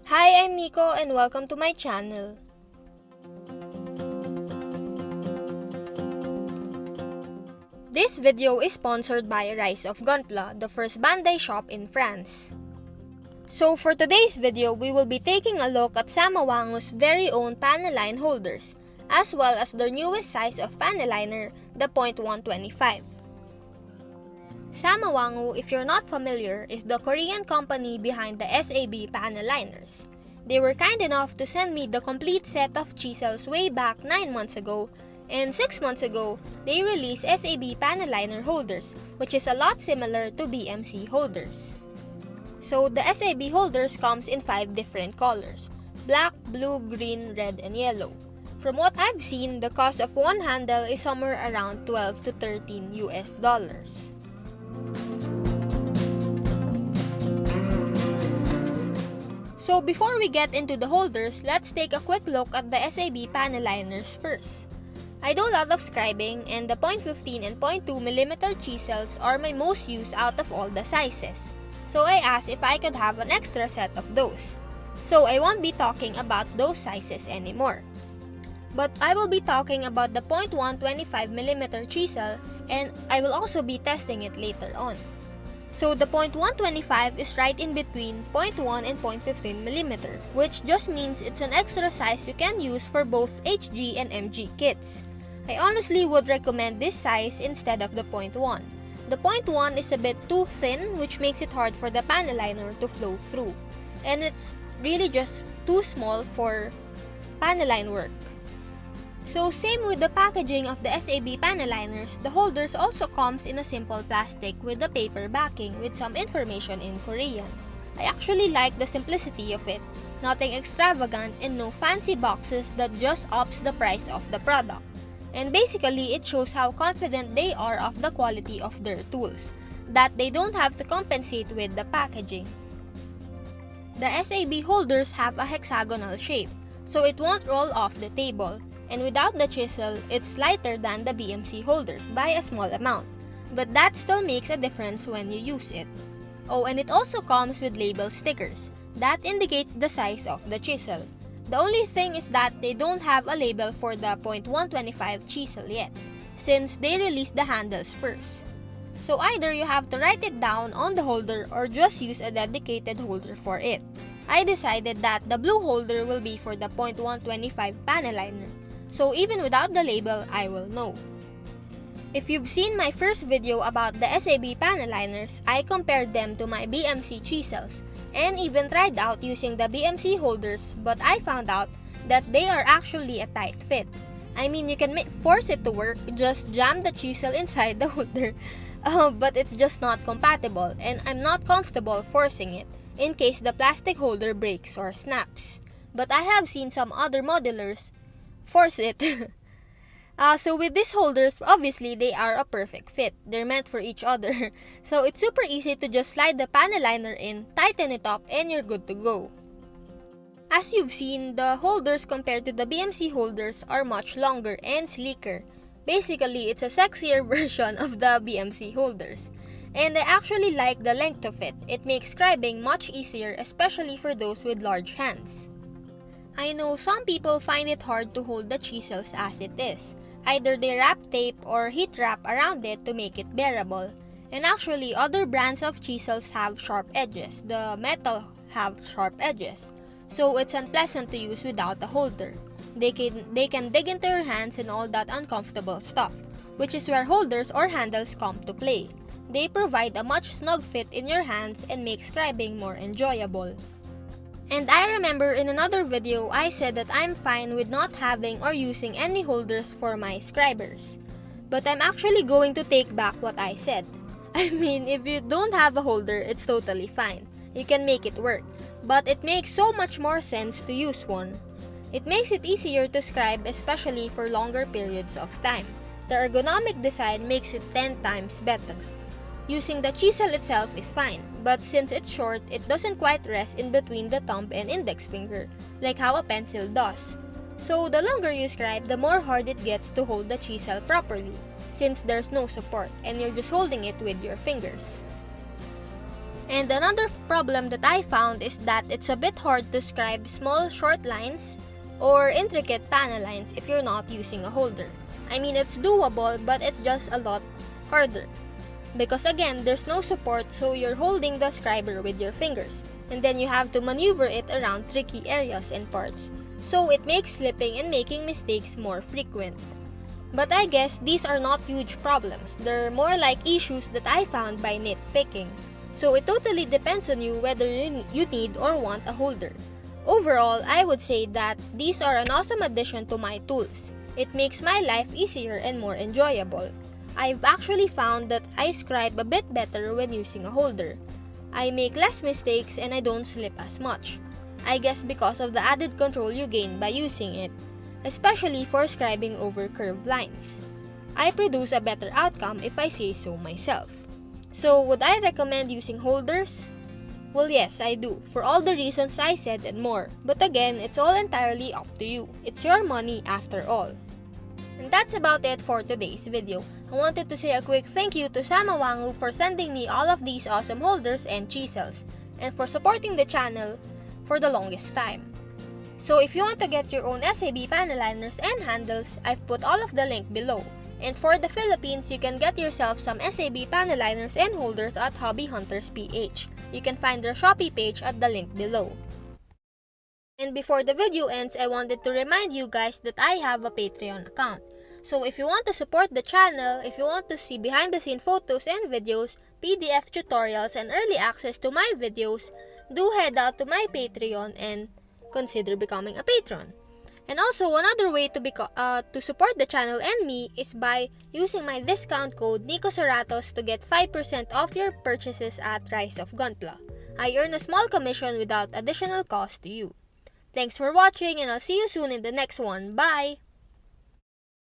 Hi, I'm Nico and welcome to my channel. This video is sponsored by Rise of Gunpla, the first Bandai shop in France. So for today's video, we will be taking a look at Samawangu's very own panel line holders, as well as their newest size of panel liner, the .125. Samawangu, if you're not familiar, is the Korean company behind the SAB Panel Liners. They were kind enough to send me the complete set of chisels way back 9 months ago, and 6 months ago, they released SAB Panel Liner Holders, which is a lot similar to BMC holders. So the SAB holders comes in 5 different colors: black, blue, green, red, and yellow. From what I've seen, the cost of one handle is somewhere around 12 to 13 US dollars. So before we get into the holders, let's take a quick look at the SAB panel liners first. I do a lot of scribing, and the .15 and .2mm chisels are my most used out of all the sizes. So I asked if I could have an extra set of those. So I won't be talking about those sizes anymore. But I will be talking about the .125mm chisel, and I will also be testing it later on. So the .125 is right in between .1 and .15mm, which just means it's an extra size you can use for both HG and MG kits. I honestly would recommend this size instead of the .1. The .1 is a bit too thin, which makes it hard for the panel liner to flow through, and it's really just too small for panel line work. So same with the packaging of the SAB panel liners, the holders also comes in a simple plastic with a paper backing with some information in Korean. I actually like the simplicity of it, nothing extravagant and no fancy boxes that just ups the price of the product. And basically, it shows how confident they are of the quality of their tools, that they don't have to compensate with the packaging. The SAB holders have a hexagonal shape, so it won't roll off the table. And without the chisel, it's lighter than the BMC holders by a small amount, but that still makes a difference when you use it. Oh, and it also comes with label stickers that indicates the size of the chisel. The only thing is that they don't have a label for the .125 chisel yet, since they released the handles first. So either you have to write it down on the holder or just use a dedicated holder for it. I decided that the blue holder will be for the .125 panel liner, so even without the label, I will know. If you've seen my first video about the SAB panel liners, I compared them to my BMC chisels and even tried out using the BMC holders, but I found out that they are actually a tight fit. I mean, you can force it to work, just jam the chisel inside the holder, but it's just not compatible, and I'm not comfortable forcing it in case the plastic holder breaks or snaps. But I have seen some other modelers force it. So with these holders, obviously they are a perfect fit. They're meant for each other. So it's super easy to just slide the panel liner in, tighten it up, and you're good to go. As you've seen, the holders compared to the BMC holders are much longer and sleeker. Basically, it's a sexier version of the BMC holders. And I actually like the length of it. It makes scribing much easier, especially for those with large hands. I know some people find it hard to hold the chisels as it is. Either they wrap tape or heat wrap around it to make it bearable. And actually, other brands of chisels have sharp edges. The metal have sharp edges, so it's unpleasant to use without a holder. They can dig into your hands and all that uncomfortable stuff, which is where holders or handles come to play. They provide a much snug fit in your hands and make scribing more enjoyable. And I remember in another video, I said that I'm fine with not having or using any holders for my scribers. But I'm actually going to take back what I said. I mean, if you don't have a holder, it's totally fine. You can make it work. But it makes so much more sense to use one. It makes it easier to scribe, especially for longer periods of time. The ergonomic design makes it 10 times better. Using the chisel itself is fine, but since it's short, it doesn't quite rest in between the thumb and index finger, like how a pencil does. So the longer you scribe, the more hard it gets to hold the chisel properly, since there's no support and you're just holding it with your fingers. And another problem that I found is that it's a bit hard to scribe small short lines or intricate panel lines if you're not using a holder. I mean, it's doable, but it's just a lot harder. Because again, there's no support, so you're holding the scriber with your fingers, and then you have to maneuver it around tricky areas and parts, so it makes slipping and making mistakes more frequent. But I guess these are not huge problems. They're more like issues that I found by nitpicking. So it totally depends on you whether you need or want a holder. Overall, I would say that these are an awesome addition to my tools. It makes my life easier and more enjoyable. I've actually found that I scribe a bit better when using a holder. I make less mistakes and I don't slip as much. I guess because of the added control you gain by using it, especially for scribing over curved lines. I produce a better outcome if I say so myself. So would I recommend using holders? Well, yes, I do, for all the reasons I said and more. But again, it's all entirely up to you. It's your money after all. And that's about it for today's video. I wanted to say a quick thank you to Samawangu for sending me all of these awesome holders and chisels, and for supporting the channel for the longest time. So if you want to get your own SAB panel liners and handles, I've put all of the link below. And for the Philippines, you can get yourself some SAB panel liners and holders at Hobby Hunters PH. You can find their Shopee page at the link below. And before the video ends, I wanted to remind you guys that I have a Patreon account. So if you want to support the channel, if you want to see behind the scene photos and videos, PDF tutorials, and early access to my videos, do head out to my Patreon and consider becoming a patron. And also, another way to support the channel and me is by using my discount code Nico Suratos to get 5% off your purchases at Rise of Gunpla. I earn a small commission without additional cost to you. Thanks for watching, and I'll see you soon in the next one. Bye!